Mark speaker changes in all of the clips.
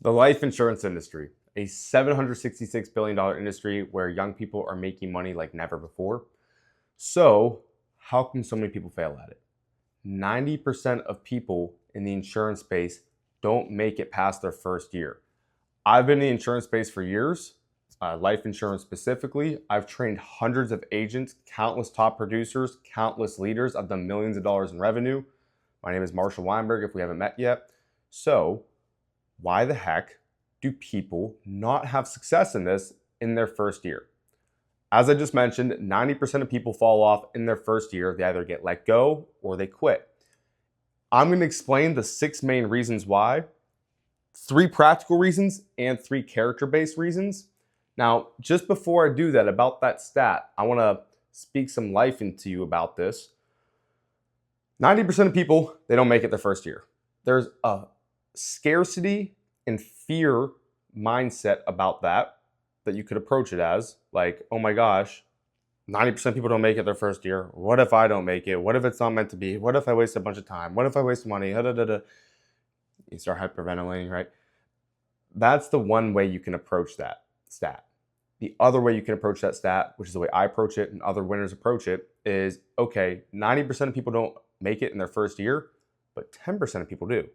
Speaker 1: The life insurance industry, a $766 billion industry where young people are making money like never before. So, how can so many people fail at it? 90% of people in the insurance space don't make it past their first year. I've been in the insurance space for years, life insurance specifically. I've trained hundreds of agents, countless top producers, countless leaders. I've done millions of dollars in revenue. My name is Marshall Weinberg, if we haven't met yet. So, why the heck do people not have success in this in their first year? As I just mentioned, 90% of people fall off in their first year. They either get let go or they quit. I'm going to explain the 6 main reasons why, 3 practical reasons and 3 character-based reasons. Now, just before I do that, about that stat, I want to speak some life into you about this. 90% of people, they don't make it their first year. There's a scarcity and fear mindset about that you could approach it as, like, oh my gosh, 90% of people don't make it their first year. What if I don't make it? What if it's not meant to be? What if I waste a bunch of time? What if I waste money? You start hyperventilating, right? That's the one way you can approach that stat. The other way you can approach that stat, which is the way I approach it and other winners approach it, is okay, 90% of people don't make it in their first year, but 10% of people do.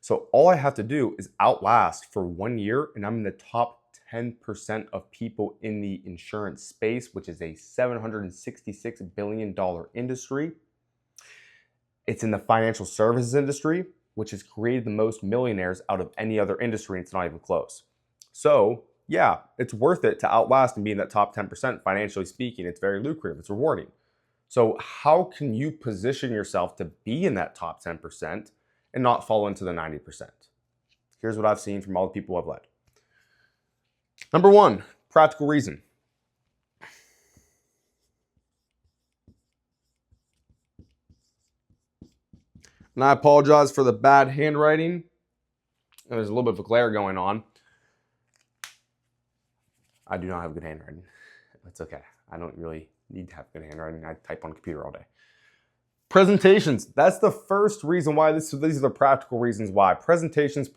Speaker 1: So all I have to do is outlast for 1 year, and I'm in the top 10% of people in the insurance space, which is a $766 billion industry. It's in the financial services industry, which has created the most millionaires out of any other industry, and it's not even close. So yeah, it's worth it to outlast and be in that top 10%. Financially speaking, it's very lucrative, it's rewarding. So how can you position yourself to be in that top 10% and not fall into the 90%? Here's what I've seen from all the people I've led. Number 1, practical reason. And I apologize for the bad handwriting. There's a little bit of a glare going on. I do not have good handwriting. That's okay. I don't really need to have good handwriting. I type on a computer all day. Presentations. That's the first reason why these are the practical reasons why. Presentations.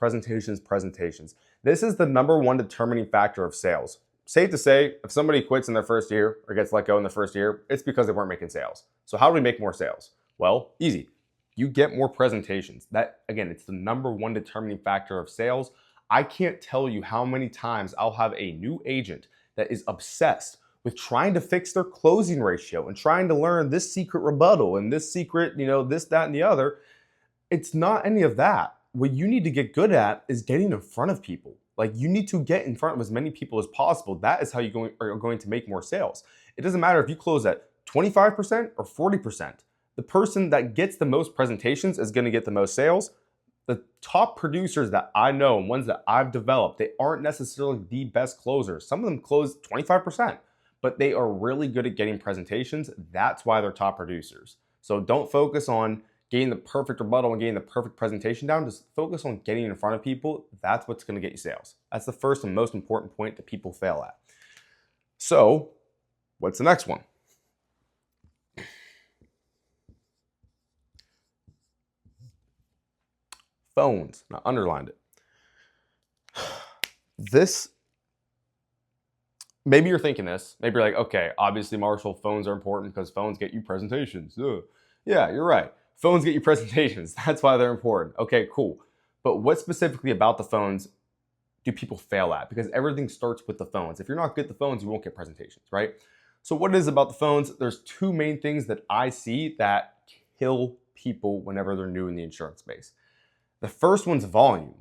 Speaker 1: This is the number 1 determining factor of sales. Safe to say, if somebody quits in their first year or gets let go in their first year, it's because they weren't making sales. So how do we make more sales? Well, easy. You get more presentations. That, again, it's the number 1 determining factor of sales. I can't tell you how many times I'll have a new agent that is obsessed with trying to fix their closing ratio and trying to learn this secret rebuttal and this secret, this, that, and the other. It's not any of that. What you need to get good at is getting in front of people. Like, you need to get in front of as many people as possible. That is how you are going to make more sales. It doesn't matter if you close at 25% or 40%. The person that gets the most presentations is going to get the most sales. The top producers that I know and ones that I've developed, they aren't necessarily the best closers. Some of them close 25%, but they are really good at getting presentations. That's why they're top producers. So don't focus on getting the perfect rebuttal and getting the perfect presentation down. Just focus on getting in front of people. That's what's going to get you sales. That's the first and most important point that people fail at. So what's the next one? Phones. I underlined it. This, maybe you're thinking this. Maybe you're like, okay, obviously, Marshall, phones are important because phones get you presentations. Ugh. Yeah, you're right. Phones get you presentations. That's why they're important. Okay, cool. But what specifically about the phones do people fail at? Because everything starts with the phones. If you're not good at the phones, you won't get presentations, right? So what it is about the phones, there's 2 main things that I see that kill people whenever they're new in the insurance space. The first one's volume.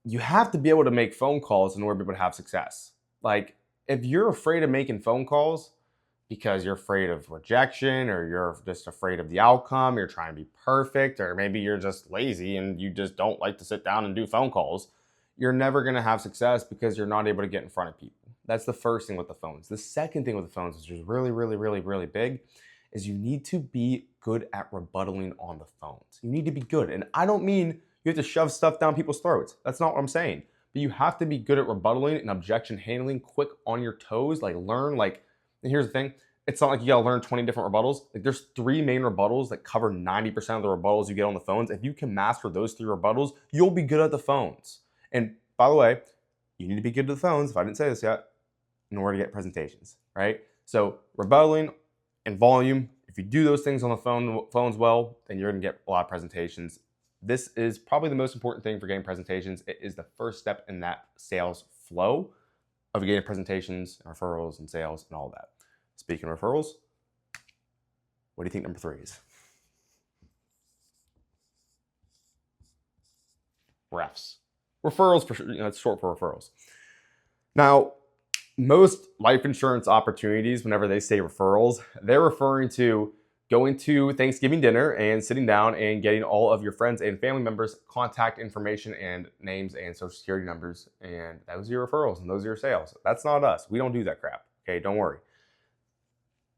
Speaker 1: You have to be able to make phone calls in order to be able to have success. Like, if you're afraid of making phone calls because you're afraid of rejection, or you're just afraid of the outcome, you're trying to be perfect, or maybe you're just lazy and you just don't like to sit down and do phone calls, you're never going to have success because you're not able to get in front of people. That's the first thing with the phones. The second thing with the phones, which is really, really, really, really big, is you need to be good at rebuttaling on the phones. You need to be good. And I don't mean you have to shove stuff down people's throats. That's not what I'm saying. But you have to be good at rebuttaling and objection handling, quick on your toes, like learn, like, and here's the thing, it's not like you gotta learn 20 different rebuttals. Like there's 3 main rebuttals that cover 90% of the rebuttals you get on the phones. If you can master those 3 rebuttals, you'll be good at the phones. And by the way, you need to be good at the phones, if I didn't say this yet, in order to get presentations, right? So rebuttaling and volume, if you do those things on the phones well, then you're gonna get a lot of presentations. This is probably the most important thing for getting presentations. It is the first step in that sales flow of getting presentations, referrals, and sales, and all that. Speaking of referrals, what do you think number 3 is? Refs. Referrals, for sure, it's short for referrals. Now, most life insurance opportunities, whenever they say referrals, they're referring to going to Thanksgiving dinner and sitting down and getting all of your friends and family members' contact information and names and social security numbers. And those are your referrals and those are your sales. That's not us. We don't do that crap. Okay, don't worry.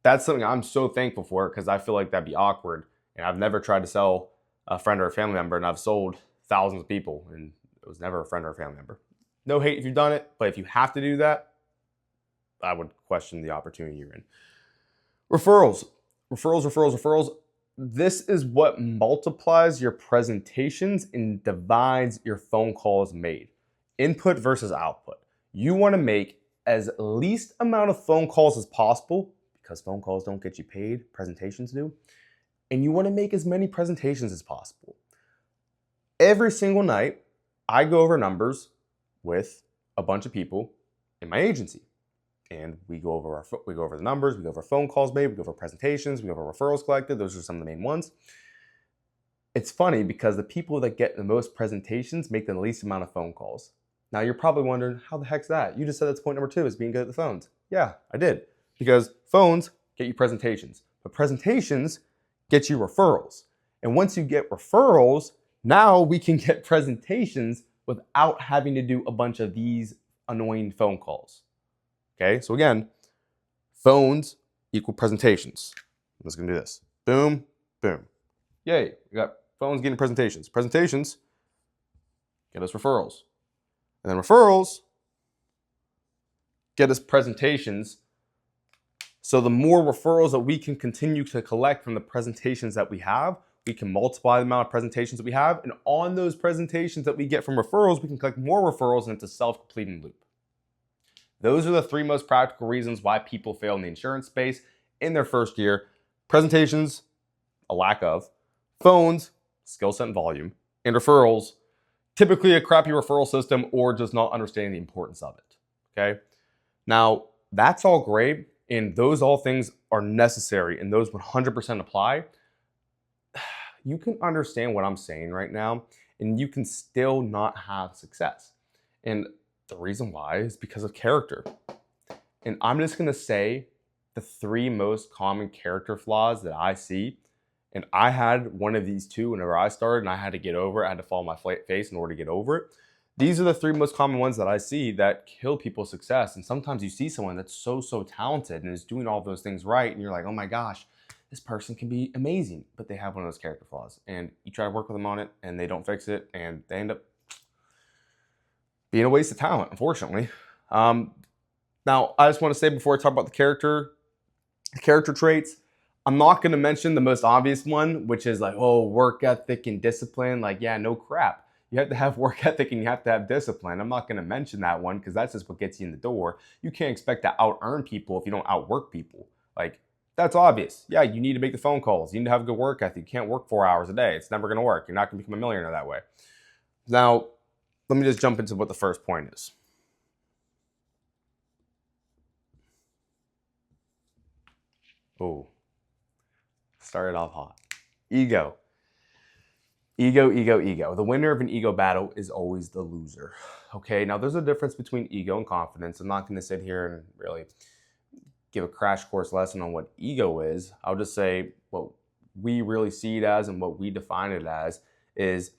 Speaker 1: That's something I'm so thankful for because I feel like that'd be awkward. And I've never tried to sell a friend or a family member, and I've sold thousands of people, and it was never a friend or a family member. No hate if you've done it, but if you have to do that, I would question the opportunity you're in. Referrals. This is what multiplies your presentations and divides your phone calls made. Input versus output. You want to make as least amount of phone calls as possible because phone calls don't get you paid, presentations do. And you want to make as many presentations as possible. Every single night, I go over numbers with a bunch of people in my agency. And we go over the numbers, we go over phone calls made, we go over presentations, we go over referrals collected. Those are some of the main ones. It's funny because the people that get the most presentations make the least amount of phone calls. Now you're probably wondering, how the heck's that? You just said that's point number 2 is being good at the phones. Yeah, I did. Because phones get you presentations, but presentations get you referrals. And once you get referrals, now we can get presentations without having to do a bunch of these annoying phone calls. Okay, so again, phones equal presentations. I'm just gonna do this. Boom, boom. Yay, we got phones getting presentations. Presentations get us referrals. And then referrals get us presentations. So the more referrals that we can continue to collect from the presentations that we have, we can multiply the amount of presentations that we have. And on those presentations that we get from referrals, we can collect more referrals, and it's a self-completing loop. Those are the 3 most practical reasons why people fail in the insurance space in their first year. Presentations, a lack of. Phones, skill set and volume. And referrals, typically a crappy referral system or just not understanding the importance of it. Okay? Now, that's all great, and those all things are necessary, and those 100% apply. You can understand what I'm saying right now, and you can still not have success. And the reason why is because of character. And I'm just gonna say the 3 most common character flaws that I see. And I had one of these too whenever I started, and I had to get over it. I had to fall on my face in order to get over it. These are the 3 most common ones that I see that kill people's success. And sometimes you see someone that's so talented and is doing all those things right, and you're like, oh my gosh, this person can be amazing, but they have one of those character flaws. And you try to work with them on it, and they don't fix it, and they end up being a waste of talent, unfortunately. Now, I just want to say before I talk about the character traits, I'm not going to mention the most obvious one, which is like, oh, work ethic and discipline. Like, yeah, no crap. You have to have work ethic and you have to have discipline. I'm not going to mention that one because that's just what gets you in the door. You can't expect to out-earn people if you don't outwork people. Like, that's obvious. Yeah, you need to make the phone calls. You need to have a good work ethic. You can't work 4 hours a day. It's never going to work. You're not going to become a millionaire that way. Now, let me just jump into what the first point is. Oh, started off hot. Ego. Ego. The winner of an ego battle is always the loser. Okay, now there's a difference between ego and confidence. I'm not going to sit here and really give a crash course lesson on what ego is. I'll just say what we really see it as and what we define it as is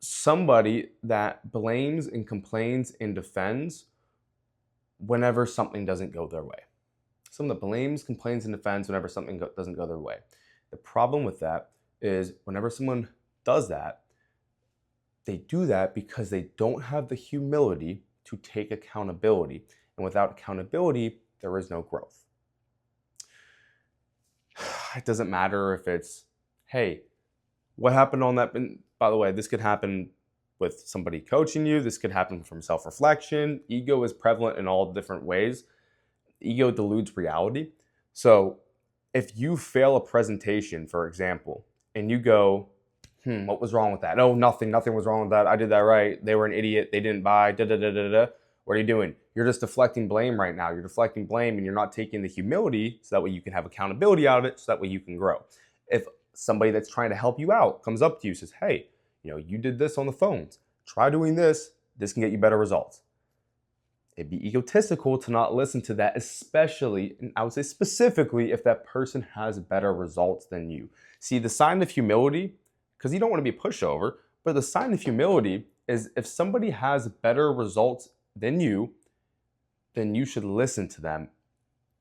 Speaker 1: somebody that blames and complains and defends whenever something doesn't go their way. Someone that blames, complains, and defends whenever something doesn't go their way. The problem with that is whenever someone does that, they do that because they don't have the humility to take accountability. And without accountability, there is no growth. it doesn't matter if it's, hey, what happened on that? And by the way, this could happen with somebody coaching you. This could happen from self-reflection. Ego is prevalent in all different ways. Ego deludes reality. So if you fail a presentation, for example, and you go, what was wrong with that? Oh, nothing was wrong with that. I did that right. They were an idiot. They didn't buy, da, da, da, da, da. What are you doing? You're just deflecting blame right now. You're deflecting blame and you're not taking the humility so that way you can have accountability out of it, so that way you can grow. If somebody that's trying to help you out comes up to you and says, hey, you did this on the phones. Try doing this. This can get you better results. It'd be egotistical to not listen to that, especially, and I would say specifically, if that person has better results than you. See, the sign of humility, because you don't want to be a pushover, but the sign of humility is if somebody has better results than you, then you should listen to them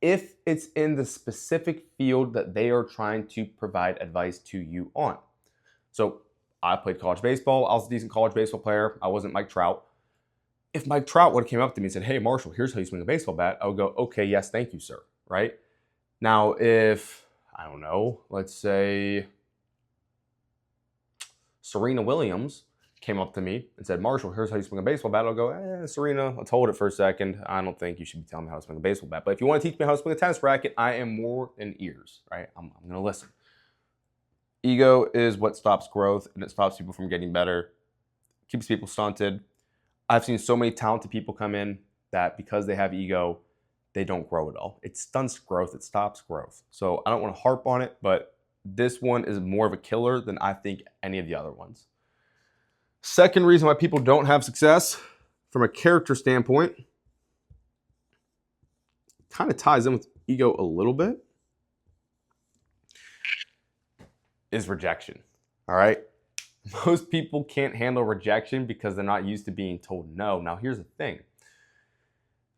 Speaker 1: if it's in the specific field that they are trying to provide advice to you on. So I played college baseball. I was a decent college baseball player. I wasn't Mike Trout. If Mike Trout would have came up to me and said, hey, Marshall, here's how you swing a baseball bat, I would go, okay, yes, thank you, sir, right? Now, if, I don't know, let's say Serena Williams came up to me and said, Marshall, here's how you swing a baseball bat, I'll go, Serena, let's hold it for a second. I don't think you should be telling me how to swing a baseball bat. But if you want to teach me how to swing a tennis racket, I am more than ears, right? I'm going to listen. Ego is what stops growth, and it stops people from getting better, keeps people stunted. I've seen so many talented people come in that because they have ego, they don't grow at all. It stunts growth. It stops growth. So I don't want to harp on it, but this one is more of a killer than I think any of the other ones. Second reason why people don't have success from a character standpoint kind of ties in with ego a little bit is rejection. All right. Most people can't handle rejection because they're not used to being told no. Now, here's the thing.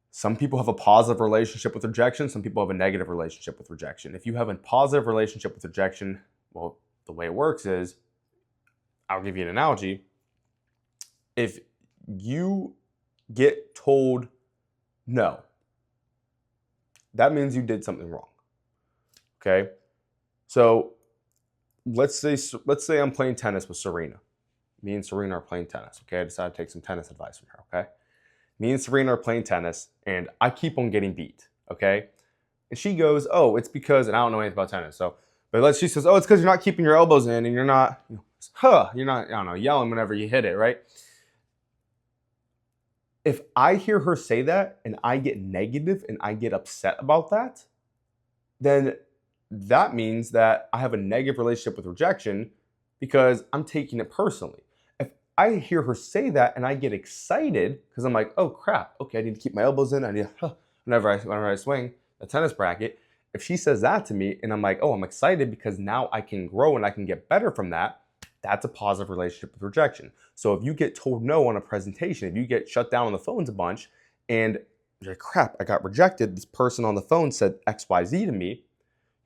Speaker 1: Some people have a positive relationship with rejection. Some people have a negative relationship with rejection. If you have a positive relationship with rejection, well, the way it works is, I'll give you an analogy. If you get told no, that means you did something wrong. Okay? So let's say I'm playing tennis with Serena. Me and Serena are playing tennis. Okay, I decided to take some tennis advice from her. Okay, me and Serena are playing tennis, and I keep on getting beat. Okay, and she goes, "Oh, it's because," and I don't know anything about tennis. So, but she says, "Oh, it's because you're not keeping your elbows in, and you're not, you're not, I don't know, yelling whenever you hit it, right?" If I hear her say that, and I get negative, and I get upset about that, then that means that I have a negative relationship with rejection because I'm taking it personally. If I hear her say that and I get excited because I'm like, oh crap, okay, I need to keep my elbows in. I need whenever I swing a tennis bracket. If she says that to me and I'm like, oh, I'm excited because now I can grow and I can get better from that, that's a positive relationship with rejection. So if you get told no on a presentation, if you get shut down on the phones a bunch and you're like, crap, I got rejected. This person on the phone said XYZ to me.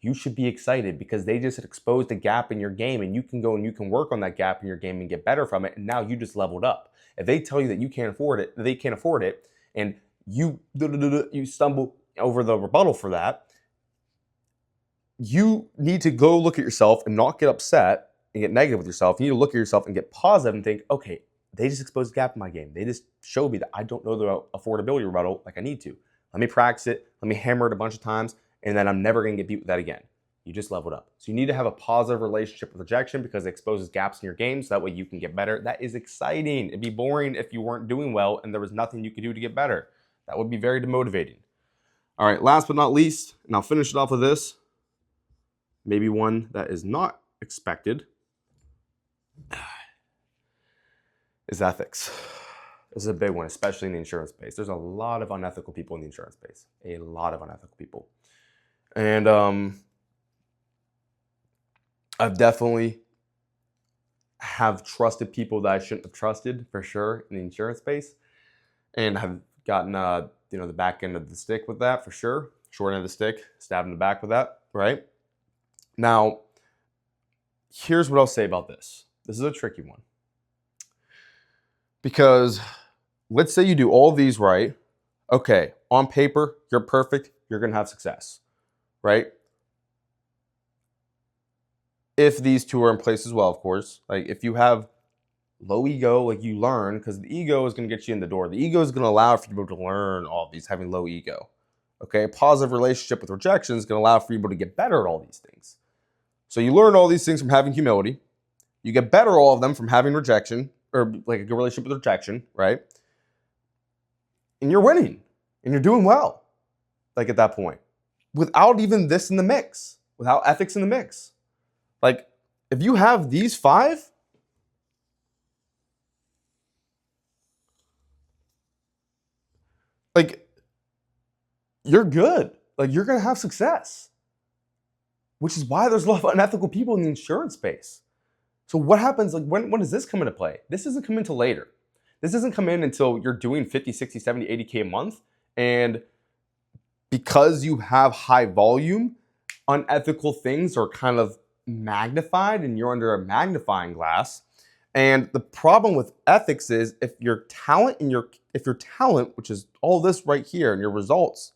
Speaker 1: You should be excited because they just exposed a gap in your game and you can go and you can work on that gap in your game and get better from it. And now you just leveled up. If they tell you that you can't afford it, they can't afford it, and you stumble over the rebuttal for that, you need to go look at yourself and not get upset and get negative with yourself. You need to look at yourself and get positive and think, okay, they just exposed a gap in my game. They just showed me that I don't know the affordability rebuttal like I need to. Let me practice it. Let me hammer it a bunch of times. And then I'm never going to get beat with that again. You just leveled up. So you need to have a positive relationship with rejection because it exposes gaps in your game so that way you can get better. That is exciting. It'd be boring if you weren't doing well and there was nothing you could do to get better. That would be very demotivating. All right, last but not least, and I'll finish it off with this, maybe one that is not expected, is ethics. This is a big one, especially in the insurance space. There's a lot of unethical people in the insurance space. A lot of unethical people. And I've definitely have trusted people that I shouldn't have trusted for sure in the insurance space, and have gotten the back end of the stick with that for sure. Short end of the stick, stabbed in the back with that, right? Now, here's what I'll say about this. This is a tricky one. Because let's say you do all these right. Okay, on paper, you're perfect. You're going to have success, right? if these two are in place as well, of course. Like if you have low ego, like you learn, because the ego is going to get you in the door. The ego is going to allow for people to learn all of these, having low ego. Okay, a positive relationship with rejection is going to allow for people to get better at all these things. So you learn all these things from having humility. You get better at all of them from having rejection, or like a good relationship with rejection, right? And you're winning, and you're doing well, like at that point, without even this in the mix, without ethics in the mix. Like if you have these 5, like you're good. Like you're going to have success, which is why there's a lot of unethical people in the insurance space. So what happens, like when does this come into play? This doesn't come into later. This doesn't come in until you're doing 50, 60, 70, 80K a month. And because you have high volume, unethical things are kind of magnified and you're under a magnifying glass. And the problem with ethics is if your talent, which is all this right here, and your results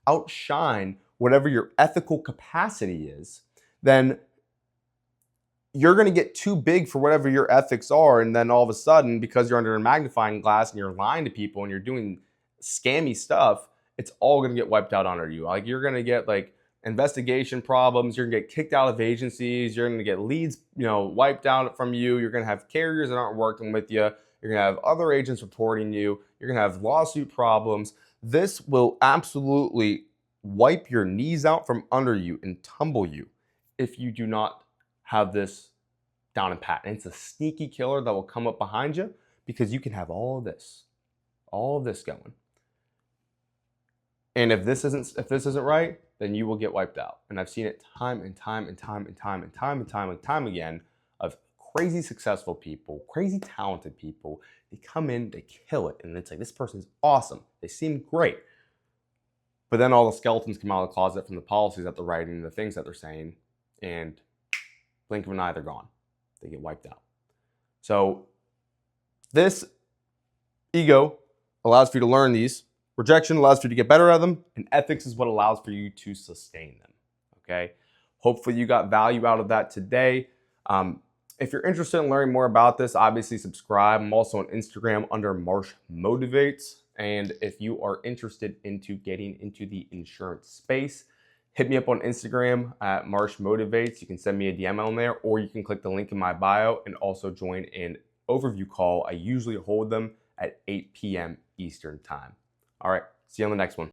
Speaker 1: outshine whatever your ethical capacity is, then you're going to get too big for whatever your ethics are. And then all of a sudden, because you're under a magnifying glass and you're lying to people and you're doing scammy stuff, it's all going to get wiped out under you. Like you're going to get like investigation problems. You're going to get kicked out of agencies. You're going to get leads, wiped out from you. You're going to have carriers that aren't working with you. You're going to have other agents reporting you. You're going to have lawsuit problems. This will absolutely wipe your knees out from under you and tumble you if you do not have this down and pat. And it's a sneaky killer that will come up behind you because you can have all of this going. And if this isn't right, then you will get wiped out. And I've seen it time and time again of crazy successful people, crazy talented people. They come in, they kill it, and it's like, this person's awesome. They seem great. But then all the skeletons come out of the closet from the policies that they're writing and the things that they're saying, and blink of an eye, they're gone. They get wiped out. So this ego allows for you to learn these. Rejection allows for you to get better at them, and ethics is what allows for you to sustain them. Okay? Hopefully you got value out of that today. If you're interested in learning more about this, obviously subscribe. I'm also on Instagram under Marsh Motivates. And if you are interested into getting into the insurance space, hit me up on Instagram at Marsh Motivates. You can send me a DM on there, or you can click the link in my bio and also join an overview call. I usually hold them at 8 p.m. Eastern time. All right, see you on the next one.